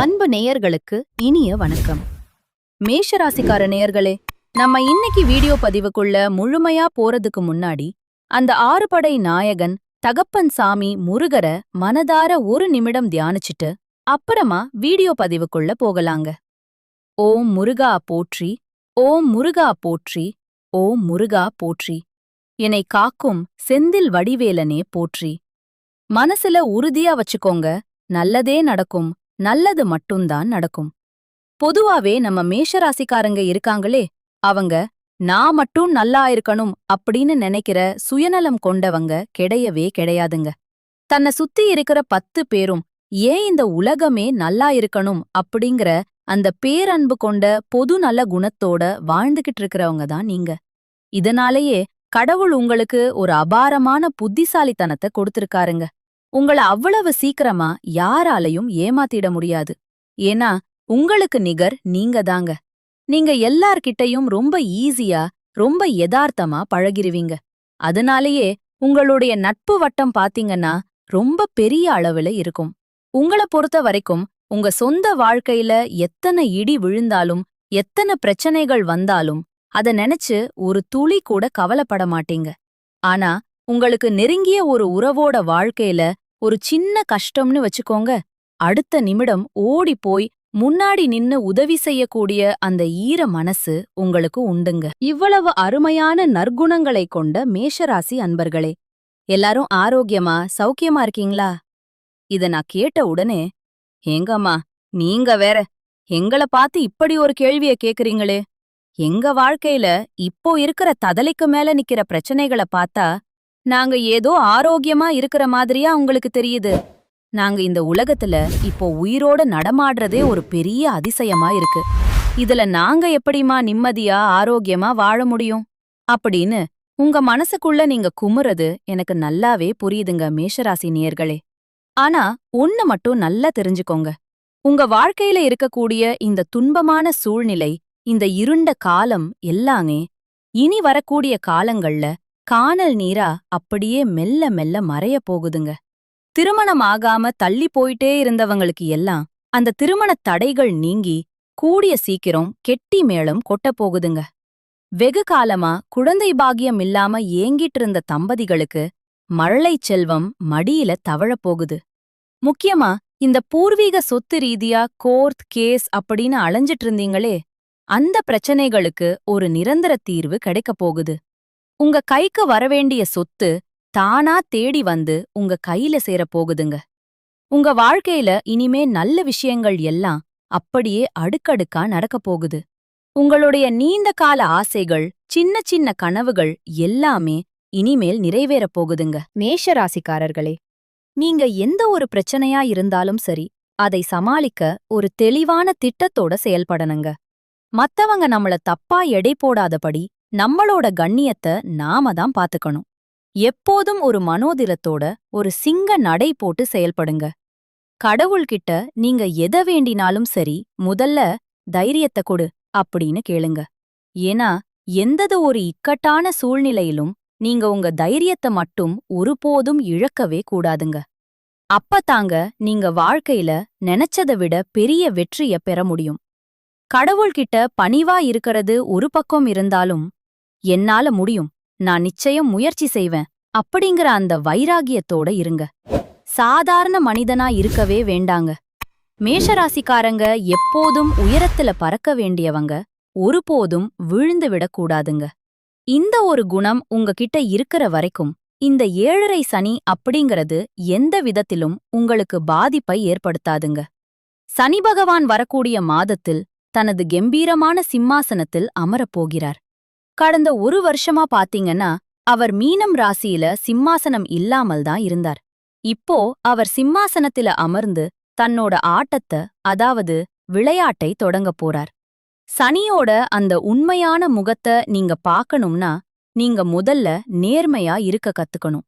அன்பு நேயர்களுக்கு இனிய வணக்கம். மேஷராசிக்கார நேயர்களே, நம்ம இன்னைக்கு வீடியோ பதிவுக்குள்ள முழுமையா போறதுக்கு முன்னாடி அந்த ஆறுபடை நாயகன் தகப்பன் சாமி முருகர மனதார ஒரு நிமிடம் தியானிச்சுட்டு அப்புறமா வீடியோ பதிவுக்குள்ள போகலாங்க. ஓம் முருகா போற்றி, ஓம் முருகா போற்றி, ஓம் முருகா போற்றி. என்னை காக்கும் செந்தில் வடிவேலனே போற்றி. மனசுல உறுதியா வச்சுக்கோங்க, நல்லதே நடக்கும், நல்லது மட்டும்தான் நடக்கும். பொதுவாவே நம்ம மேஷராசிக்காரங்க இருக்காங்களே, அவங்க நான் மட்டும் நல்லா இருக்கணும் அப்படின்னு நினைக்கிற சுயநலம் கொண்டவங்க கிடையவே கிடையாதுங்க. தன்னை சுத்தி இருக்கிற 10 பேரும் ஏன் இந்த உலகமே நல்லா இருக்கணும் அப்படிங்கிற அந்த பேரன்பு கொண்ட பொது நல்ல குணத்தோட வாழ்ந்துகிட்டு இருக்கிறவங்க தான் நீங்க. இதனாலேயே கடவுள் உங்களுக்கு ஒரு அபாரமான புத்திசாலித்தனத்தை கொடுத்திருக்காருங்க. உங்கள அவ்வளவு சீக்கிரமா யாராலையும் ஏமாத்திட முடியாது. ஏன்னா உங்களுக்கு நிகர் நீங்க தாங்க. நீங்க எல்லார்கிட்டயும் ரொம்ப ஈஸியா, ரொம்ப யதார்த்தமா பழகிருவீங்க. அதனாலேயே உங்களுடைய நட்பு வட்டம் பாத்தீங்கன்னா ரொம்ப பெரிய அளவுல இருக்கும். உங்கள பொறுத்த வரைக்கும் உங்க சொந்த வாழ்க்கையில எத்தனை இடி விழுந்தாலும், எத்தனை பிரச்சனைகள் வந்தாலும் அத நினைச்சு ஒரு துளி கூட கவலைப்பட மாட்டீங்க. ஆனா உங்களுக்கு நெருங்கிய ஒரு உறவோட வாழ்க்கையில ஒரு சின்ன கஷ்டம்னு வச்சுக்கோங்க, அடுத்த நிமிடம் ஓடி போய் முன்னாடி நின்னு உதவி செய்யக்கூடிய அந்த ஈர மனசு உங்களுக்கு உண்டுங்க. இவ்வளவு அருமையான நற்குணங்களை கொண்ட மேஷராசி அன்பர்களே, எல்லாரும் ஆரோக்கியமா சௌக்கியமா இருக்கீங்களா? இத நான் கேட்ட உடனே, ஏங்கம்மா நீங்க வேற எங்கள பார்த்து இப்படி ஒரு கேள்விய கேக்குறீங்களே, எங்க வாழ்க்கையில இப்போ இருக்கிற ததலைக்கு மேல நிக்கிற பிரச்சனைகளை பார்த்தா நாங்க ஏதோ ஆரோக்கியமா இருக்கிற மாதிரியா உங்களுக்கு தெரியுது? நாங்க இந்த உலகத்துல இப்போ உயிரோட நடமாடுறதே ஒரு பெரிய அதிசயமா இருக்கு. இதுல நாங்க எப்படிமா நிம்மதியா ஆரோக்கியமா வாழ முடியும் அப்படின்னு உங்க மனசுக்குள்ள நீங்க குமுறது எனக்கு நல்லாவே புரியுதுங்க மேஷராசி நேயர்களே. ஆனா ஒண்ணு மட்டும் நல்லா தெரிஞ்சுக்கோங்க, உங்க வாழ்க்கையில இருக்கக்கூடிய இந்த துன்பமான சூழ்நிலை, இந்த இருண்ட காலம் எல்லாமே இனி வரக்கூடிய காலங்கள்ல கானல் நீரா அப்படியே மெல்ல மெல்ல மறைய போகுதுங்க. திருமணம் ஆகாம தள்ளி போயிட்டே இருந்தவங்களுக்கு எல்லாம் அந்த திருமணத் தடைகள் நீங்கி கூடிய சீக்கிரம் கெட்டி மேளம் கொட்டப் போகுதுங்க. வெகு காலமா குழந்தை பாக்கியம் இல்லாம ஏங்கிட்டு இருந்த தம்பதிகளுக்கு மழலைச் செல்வம் மடியில தவழப் போகுது. முக்கியமா இந்த பூர்வீக சொத்து ரீதியா கோர்ட் கேஸ் அப்படின்னு அலைஞ்சிட்டு இருந்தீங்களே, அந்த பிரச்சனைகளுக்கு ஒரு நிரந்தர தீர்வு கிடைக்கப் போகுது. உங்க கைக்கு வரவேண்டிய சொத்து தானா தேடி வந்து உங்க கையில சேரப் போகுதுங்க. உங்க வாழ்க்கையில இனிமே நல்ல விஷயங்கள் எல்லாம் அப்படியே அடுக்கடுக்கா நடக்கப் போகுது. உங்களுடைய நீண்ட கால ஆசைகள், சின்ன சின்ன கனவுகள் எல்லாமே இனிமேல் நிறைவேறப் போகுதுங்க. மேஷராசிக்காரர்களே, நீங்க எந்த ஒரு பிரச்சனையா இருந்தாலும் சரி, அதை சமாளிக்க ஒரு தெளிவான திட்டத்தோட செயல்படணுங்க. மத்தவங்க நம்மள தப்பா எடை போடாதபடி நம்மளோட கண்ணியத்தை நாம தான் பாத்துக்கணும். எப்போதும் ஒரு மனோதிலத்தோட ஒரு சிங்க நடை போட்டு செயல்படுங்க. கடவுள்கிட்ட நீங்க எதை வேண்டினாலும் சரி, முதல்ல தைரியத்தை கொடு அப்படின்னு கேளுங்க. ஏன்னா எந்தது ஒரு இக்கட்டான சூழ்நிலையிலும் நீங்க உங்க தைரியத்தை மட்டும் ஒருபோதும் இழக்கவே கூடாதுங்க. அப்பதாங்க நீங்க வாழ்க்கையில நினைச்சதை விட பெரிய வெற்றிய பெற முடியும். கடவுள்கிட்ட பணிவா இருக்கிறது ஒரு பக்கம் இருந்தாலும், என்னால முடியும், நான் நிச்சயம் முயற்சி செய்வேன் அப்படிங்கிற அந்த வைராகியத்தோட இருங்க. சாதாரண மனிதனா இருக்கவே வேண்டாங்க. மேஷராசிக்காரங்க எப்போதும் உயரத்துல பறக்க வேண்டியவங்க, ஒருபோதும் விழுந்து விடக்கூடாதுங்க. இந்த ஒரு குணம் உங்ககிட்ட இருக்கிற வரைக்கும் இந்த 7.5 சனி அப்படிங்கிறது எந்த விதத்திலும் உங்களுக்கு பாதிப்பை ஏற்படுத்தாதுங்க. சனி பகவான் வரக்கூடிய மாதத்தில் தனது கெம்பீரமான சிம்மாசனத்தில் அமரப்போகிறார். கடந்த 1 வருஷமா பாத்தீங்கன்னா அவர் மீனம் ராசியில சிம்மாசனம் இல்லாமல் தான் இருந்தார். இப்போ அவர் சிம்மாசனத்தில அமர்ந்து தன்னோட ஆட்டத்தை, அதாவது விளையாட்டை தொடங்கப் போறார். சனியோட அந்த உண்மையான முகத்தை நீங்க பார்க்கணும்னா நீங்க முதல்ல நேர்மையா இருக்க கத்துக்கணும்.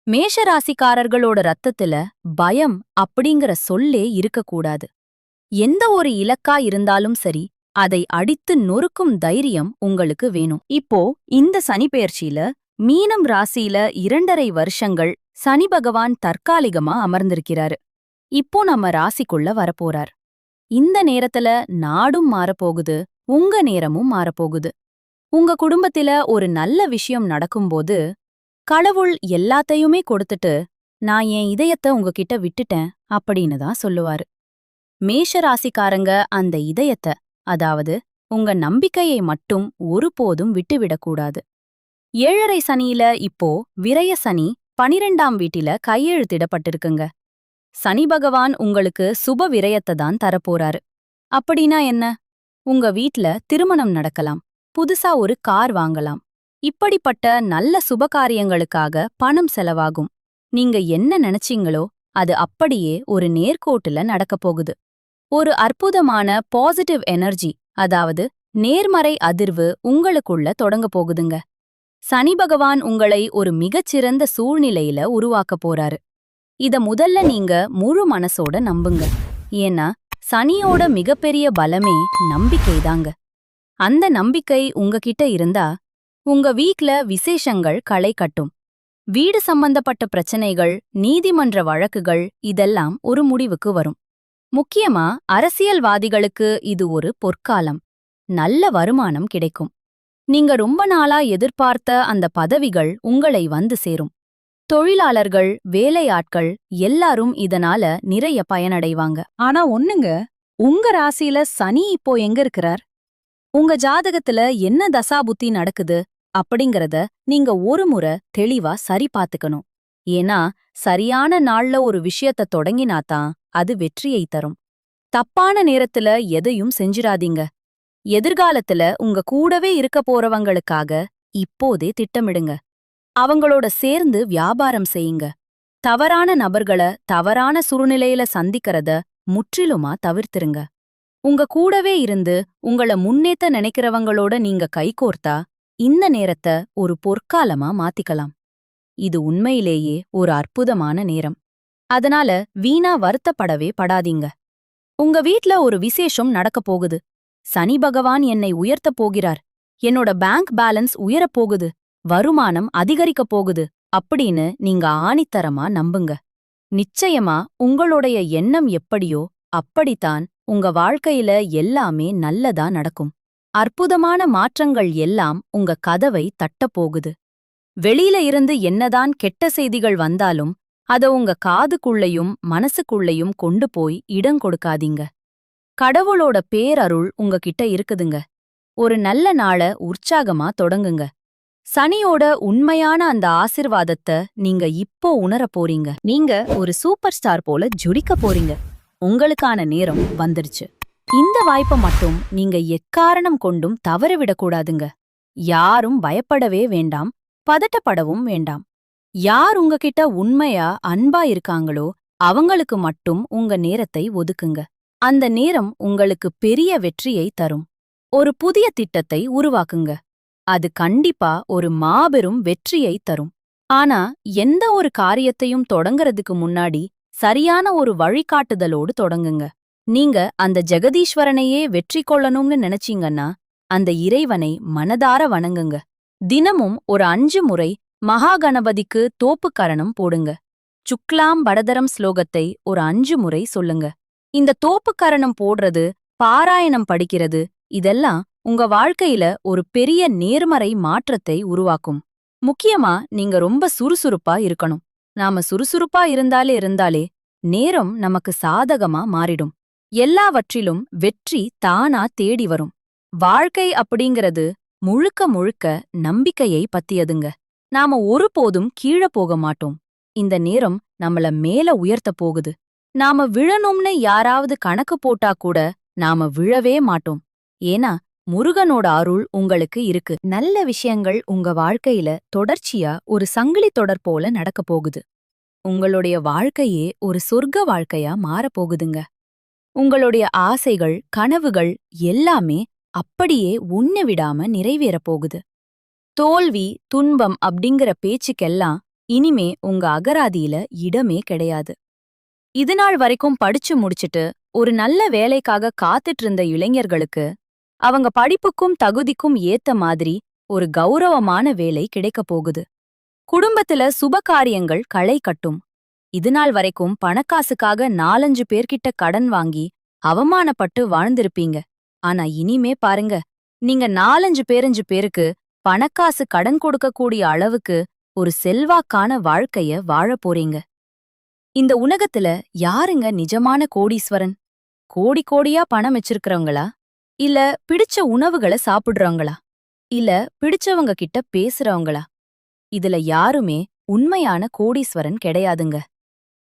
மேஷராசிக்காரர்களோட ரத்தத்துல பயம் அப்படிங்கிற சொல்லே இருக்கக்கூடாது. எந்த ஒரு இலக்கா இருந்தாலும் சரி, அதை அடித்து நொறுக்கும் தைரியம் உங்களுக்கு வேணும். இப்போ இந்த சனிபெயர்ச்சியில மீனம் ராசியில 2.5 வருஷங்கள் சனி பகவான் தற்காலிகமா அமர்ந்திருக்கிறாரு. இப்போ நம்ம ராசிக்குள்ள வரப்போறார். இந்த நேரத்துல நாடும் மாறப்போகுது, உங்க நேரமும் மாறப்போகுது. உங்க குடும்பத்தில ஒரு நல்ல விஷயம் நடக்கும்போது, கடவுள் எல்லாத்தையுமே கொடுத்துட்டு, நான் என் இதயத்த உங்ககிட்ட விட்டுட்டேன் அப்படின்னு தான் சொல்லுவாரு. மேஷ ராசிக்காரங்க அந்த இதயத்த, அதாவது உங்க நம்பிக்கையை மட்டும் ஒருபோதும் விட்டுவிடக்கூடாது. 7:30 சனியில இப்போ விரய சனி 12ஆம் வீட்டில கையெழுத்திடப்பட்டிருக்குங்க. சனி பகவான் உங்களுக்கு சுப விரயத்தை தான் தரப்போறாரு. அப்படின்னா என்ன? உங்க வீட்ல திருமணம் நடக்கலாம், புதுசா ஒரு கார் வாங்கலாம். இப்படிப்பட்ட நல்ல சுபகாரியங்களுக்காக பணம் செலவாகும். நீங்க என்ன நினைச்சீங்களோ அது அப்படியே ஒரு நேர்கோட்டுல நடக்கப் போகுது. ஒரு அற்புதமான பாசிட்டிவ் எனர்ஜி, அதாவது நேர்மறை அதிர்வு உங்களுக்குள்ள தொடங்கப் போகுதுங்க. சனி பகவான் உங்களை ஒரு மிகச்சிறந்த சூழ்நிலையில உருவாக்கப் போறாரு. இத முதல்ல நீங்க முழு மனசோட நம்புங்க. ஏன்னா சனியோட மிகப்பெரிய பலமே நம்பிக்கைதாங்க. அந்த நம்பிக்கை உங்ககிட்ட இருந்தா உங்க வீட்ல விசேஷங்கள் களை கட்டும். வீடு சம்பந்தப்பட்ட பிரச்சனைகள், நீதிமன்ற வழக்குகள் இதெல்லாம் ஒரு முடிவுக்கு வரும். முக்கியமா அரசியல்வாதிகளுக்கு இது ஒரு பொற்காலம். நல்ல வருமானம் கிடைக்கும். நீங்க ரொம்ப நாளா எதிர்பார்த்த அந்த பதவிகள் உங்களை வந்து சேரும். தொழிலாளர்கள், வேலையாட்கள் எல்லாரும் இதனால நிறைய பயனடைவாங்க. ஆனா ஒண்ணுங்க, உங்க ராசியில சனி இப்போ எங்க இருக்கிறார்? உங்க ஜாதகத்துல என்ன தசாபுத்தி நடக்குது அப்படிங்கறத நீங்க ஒரு முறை தெளிவா சரி பாத்துக்கணும். ஏன்னா சரியான நாள்ல ஒரு விஷயத்த தொடங்கினாதான் அது வெற்றியை தரும். தப்பான நேரத்துல எதையும் செஞ்சிராதீங்க. எதிர்காலத்துல உங்க கூடவே இருக்க போறவங்களுக்காக இப்போதே திட்டமிடுங்க. அவங்களோட சேர்ந்து வியாபாரம் செய்யுங்க. தவறான நபர்கள தவறான சூழ்நிலையில சந்திக்கிறத முற்றிலுமா தவிர்த்திருங்க. உங்க கூடவே இருந்து உங்கள முன்னேத்த நினைக்கிறவங்களோட நீங்க கைகோர்த்தா இந்த நேரத்தை ஒரு பொற்காலமா மாத்திக்கலாம். இது உண்மையிலேயே ஒரு அற்புதமான நேரம். அதனால வீணா வருத்தப்படவே படாதீங்க. உங்க வீட்ல ஒரு விசேஷம் நடக்கப் போகுது. சனி பகவான் என்னை உயர்த்தப் போகிறார், என்னோட பேங்க் பேலன்ஸ் உயரப் போகுது, வருமானம் அதிகரிக்கப் போகுது அப்படின்னு நீங்க ஆணித்தரமா நம்புங்க. நிச்சயமா உங்களுடைய எண்ணம் எப்படியோ அப்படித்தான் உங்க வாழ்க்கையில எல்லாமே நல்லதா நடக்கும். அற்புதமான மாற்றங்கள் எல்லாம் உங்க கதவை தட்டப் போகுது. வெளியில இருந்து என்னதான் கெட்ட செய்திகள் வந்தாலும் அத உங்க காதுக்குள்ளயும் மனசுக்குள்ளயும் கொண்டு போய் இடம் கொடுக்காதீங்க. கடவுளோட பேரருள் உங்ககிட்ட இருக்குதுங்க. ஒரு நல்ல நாள உற்சாகமா தொடங்குங்க. சனியோட உண்மையான அந்த ஆசிர்வாதத்தை நீங்க இப்போ உணரப் போறீங்க. நீங்க ஒரு சூப்பர் ஸ்டார் போல ஜொலிக்க போறீங்க. உங்களுக்கான நேரம் வந்துருச்சு. இந்த வாய்ப்பை மட்டும் நீங்க எக்காரணம் கொண்டும் தவறவிடக்கூடாதுங்க. யாரும் பயப்படவே வேண்டாம், பதட்டப்படவும் வேண்டாம். யார் உங்ககிட்ட உண்மையா அன்பா இருக்காங்களோ அவங்களுக்கு மட்டும் உங்க நேரத்தை ஒதுக்குங்க. அந்த நேரம் உங்களுக்கு பெரிய வெற்றியை தரும். ஒரு புதிய திட்டத்தை உருவாக்குங்க. அது கண்டிப்பா ஒரு மாபெரும் வெற்றியை தரும். ஆனா எந்த ஒரு காரியத்தையும் தொடங்கறதுக்கு முன்னாடி சரியான ஒரு வழிகாட்டுதலோடு தொடங்குங்க. நீங்க அந்த ஜெகதீஸ்வரனையே வெற்றி கொள்ளணும்னு நினைச்சீங்கன்னா அந்த இறைவனை மனதார வணங்குங்க. தினமும் ஒரு 5 முறை மகாகணபதிக்கு தோப்புக்கரணம் போடுங்க. சுக்லாம் படதரம் ஸ்லோகத்தை ஒரு 5 முறை சொல்லுங்க. இந்த தோப்புக்கரணம் போடுறது, பாராயணம் படிக்கிறது இதெல்லாம் உங்க வாழ்க்கையில ஒரு பெரிய நேர்மறை மாற்றத்தை உருவாக்கும். முக்கியமா நீங்க ரொம்ப சுறுசுறுப்பா இருக்கணும். நாம சுறுசுறுப்பா இருந்தாலே நேரம் நமக்கு சாதகமா மாறிடும். எல்லாவற்றிலும் வெற்றி தானா தேடி வரும். வாழ்க்கை அப்படிங்கிறது முழுக்க முழுக்க நம்பிக்கையை பத்தியதுங்க. நாம ஒருபோதும் கீழ போக மாட்டோம். இந்த நேரம் நம்மள மேல உயர்த்த போகுது. நாம விழணும்னு யாராவது கணக்கு போட்டா கூட நாம விழவே மாட்டோம். ஏன்னா முருகனோட அருள் உங்களுக்கு இருக்கு. நல்ல விஷயங்கள் உங்க வாழ்க்கையில தொடர்ச்சியா ஒரு சங்கிலி தொடர் போல நடக்கப் போகுது. உங்களுடைய வாழ்க்கையே ஒரு சொர்க்க வாழ்க்கையா மாறப்போகுதுங்க. உங்களுடைய ஆசைகள், கனவுகள் எல்லாமே அப்படியே உன்னை விடாம நிறைவேறப் போகுது. தோல்வி, துன்பம் அப்படிங்கிற பேச்சுக்கெல்லாம் இனிமே உங்க அகராதியில இடமே கிடையாது. இதுநாள் வரைக்கும் படிச்சு முடிச்சிட்டு ஒரு நல்ல வேலைக்காக காத்துட்டு இருந்த இளைஞர்களுக்கு அவங்க படிப்புக்கும் தகுதிக்கும் ஏத்த மாதிரி ஒரு கௌரவமான வேலை கிடைக்கப் போகுது. குடும்பத்துல சுபகாரியங்கள் களை கட்டும். இதுநாள் வரைக்கும் பணக்காசுக்காக 4-5 பேர்கிட்ட கடன் வாங்கி அவமானப்பட்டு வாழ்ந்திருப்பீங்க. ஆனா இனிமே பாருங்க, நீங்க 4-5 பேருக்கு பணக்காசு கடன் கொடுக்கக்கூடிய அளவுக்கு ஒரு செல்வாக்கான வாழ்க்கைய வாழப் போறீங்க. இந்த உலகத்துல யாருங்க நிஜமான கோடீஸ்வரன்? கோடி கோடியா பணம் வச்சிருக்கிறவங்களா? இல்ல பிடிச்ச உணவுகள சாப்பிடுறவங்களா? இல்ல பிடிச்சவங்க கிட்ட பேசுறவங்களா? இதுல யாருமே உண்மையான கோடீஸ்வரன் கிடையாதுங்க.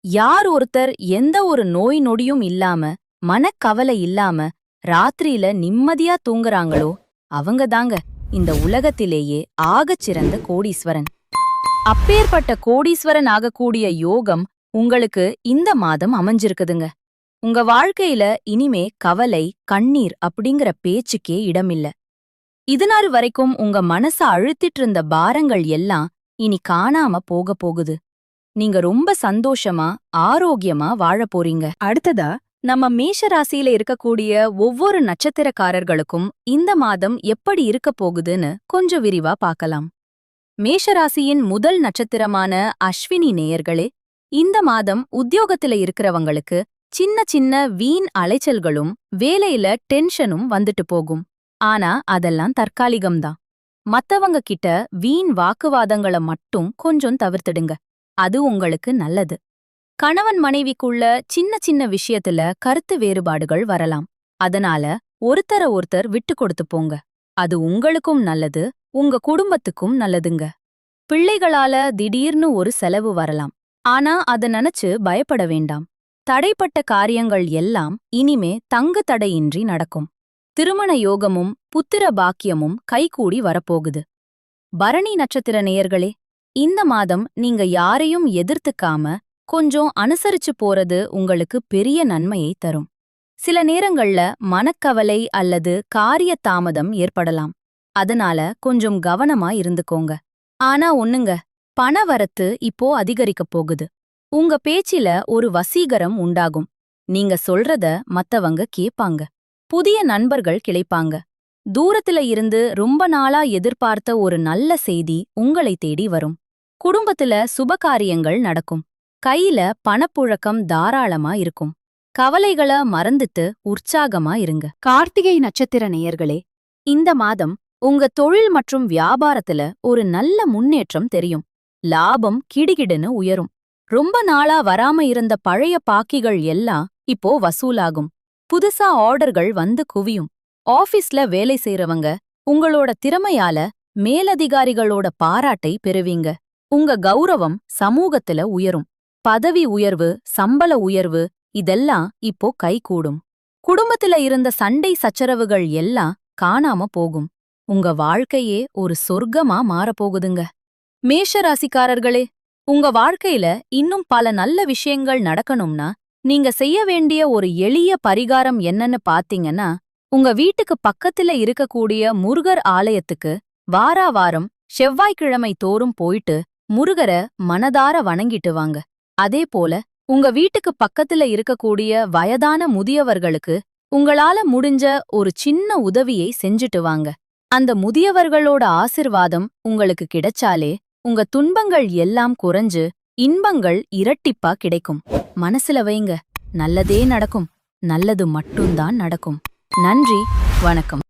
யார் ஒருத்தர் எந்த ஒரு நோய் நொடியும் இல்லாம, மனக்கவலை இல்லாம, ராத்திரியில நிம்மதியா தூங்குறாங்களோ, அவங்க தாங்க இந்த உலகத்திலேயே ஆகச்சிறந்த கோடீஸ்வரன். அப்பேற்பட்ட கோடீஸ்வரன் ஆகக்கூடிய யோகம் உங்களுக்கு இந்த மாதம் அமைஞ்சிருக்குதுங்க. உங்க வாழ்க்கையில இனிமே கவலை, கண்ணீர் அப்படிங்கிற பேச்சுக்கே இடமில்ல. இதுநாள் வரைக்கும் உங்க மனச அழுத்திட்டு இருந்த பாரங்கள் எல்லாம் இனி காணாம போக போகுது. நீங்க ரொம்ப சந்தோஷமா, ஆரோக்கியமா வாழப் போறீங்க. அடுத்ததா நம்ம மேஷ ராசியில இருக்கக்கூடிய ஒவ்வொரு நட்சத்திரக்காரர்களுக்கும் இந்த மாதம் எப்படி இருக்க போகுதுன்னு கொஞ்சம் விரிவா பார்க்கலாம். மேஷராசியின் முதல் நட்சத்திரமான அஸ்வினி நேயர்களே, இந்த மாதம் உத்தியோகத்தில இருக்கிறவங்களுக்கு சின்ன சின்ன வீண் அலைச்சல்களும் வேலையில டென்ஷனும் வந்துட்டு போகும். ஆனா அதெல்லாம் தற்காலிகம்தான். மத்தவங்க கிட்ட வீண் வாக்குவாதங்கள மட்டும் கொஞ்சம் தவிர்த்திடுங்க. அது உங்களுக்கு நல்லது. கணவன் மனைவிக்குள்ள சின்ன சின்ன விஷயத்துல கருத்து வேறுபாடுகள் வரலாம். அதனால ஒருத்தர விட்டு கொடுத்து போங்க. அது உங்களுக்கும் நல்லது, உங்க குடும்பத்துக்கும் நல்லதுங்க. பிள்ளைகளால திடீர்னு ஒரு செலவு வரலாம். ஆனா அத நினைச்சு பயப்பட வேண்டாம். தடைப்பட்ட காரியங்கள் எல்லாம் இனிமே தங்கு தடையின்றி நடக்கும். திருமண யோகமும் புத்திர பாக்கியமும் கைகூடி வரப்போகுது. பரணி நட்சத்திர நேயர்களே, இந்த மாதம் நீங்க யாரையும் எதிர்த்துக்காம கொஞ்சம் அனுசரிச்சு போறது உங்களுக்கு பெரிய நன்மையை தரும். சில நேரங்கள்ல மனக்கவலை அல்லது காரிய தாமதம் ஏற்படலாம். அதனால கொஞ்சம் கவனமா இருந்துக்கோங்க. ஆனா ஒண்ணுங்க, பணவரத்து இப்போ அதிகரிக்கப் போகுது. உங்க பேச்சில ஒரு வசீகரம் உண்டாகும். நீங்க சொல்றத மத்தவங்க கேப்பாங்க. புதிய நண்பர்கள் கிடைப்பாங்க. தூரத்துல இருந்து ரொம்ப நாளா எதிர்பார்த்த ஒரு நல்ல செய்தி உங்களை தேடி வரும். குடும்பத்துல சுபகாரியங்கள் நடக்கும். கையில பணப்புழக்கம் தாராளமா இருக்கும். கவலைகள மறந்துட்டு உற்சாகமா இருங்க. கார்த்திகை நட்சத்திர நேயர்களே, இந்த மாதம் உங்க தொழில் மற்றும் வியாபாரத்துல ஒரு நல்ல முன்னேற்றம் தெரியும். லாபம் கிடுகிடுன்னு உயரும். ரொம்ப நாளா வராம இருந்த பழைய பாக்கிகள் எல்லாம் இப்போ வசூலாகும். புதுசா ஆர்டர்கள் வந்து குவியும். ஆபீஸ்ல வேலை செய்றவங்க உங்களோட திறமையால மேலதிகாரிகளோட பாராட்டை பெறுவீங்க. உங்க கௌரவம் சமூகத்துல உயரும். பதவி உயர்வு, சம்பள உயர்வு இதெல்லாம் இப்போ கைகூடும். குடும்பத்துல இருந்த சண்டை சச்சரவுகள் எல்லாம் காணாம போகும். உங்க வாழ்க்கையே ஒரு சொர்க்கமா மாறப்போகுதுங்க. மேஷ ராசிக்காரர்களே, உங்க வாழ்க்கையில இன்னும் பல நல்ல விஷயங்கள் நடக்கணும்னா நீங்க செய்ய வேண்டிய ஒரு எளிய பரிகாரம் என்னன்னு பாத்தீங்கன்னா, உங்க வீட்டுக்கு பக்கத்துல இருக்கக்கூடிய முருகர் ஆலயத்துக்கு வாராவாரம் செவ்வாய்க்கிழமை தோறும் போயிட்டு முருகர மனதார வணங்கிட்டு வாங்க. அதே போல உங்க வீட்டுக்கு பக்கத்துல இருக்கக்கூடிய வயதான முதியவர்களுக்கு உங்களால முடிஞ்ச ஒரு சின்ன உதவியை செஞ்சுட்டு வாங்க. அந்த முதியவர்களோட ஆசிர்வாதம் உங்களுக்கு கிடைச்சாலே உங்க துன்பங்கள் எல்லாம் குறைஞ்சு இன்பங்கள் இரட்டிப்பா கிடைக்கும். மனசுல வைங்க, நல்லதே நடக்கும். நல்லது மட்டும்தான் நடக்கும். நன்றி, வணக்கம்.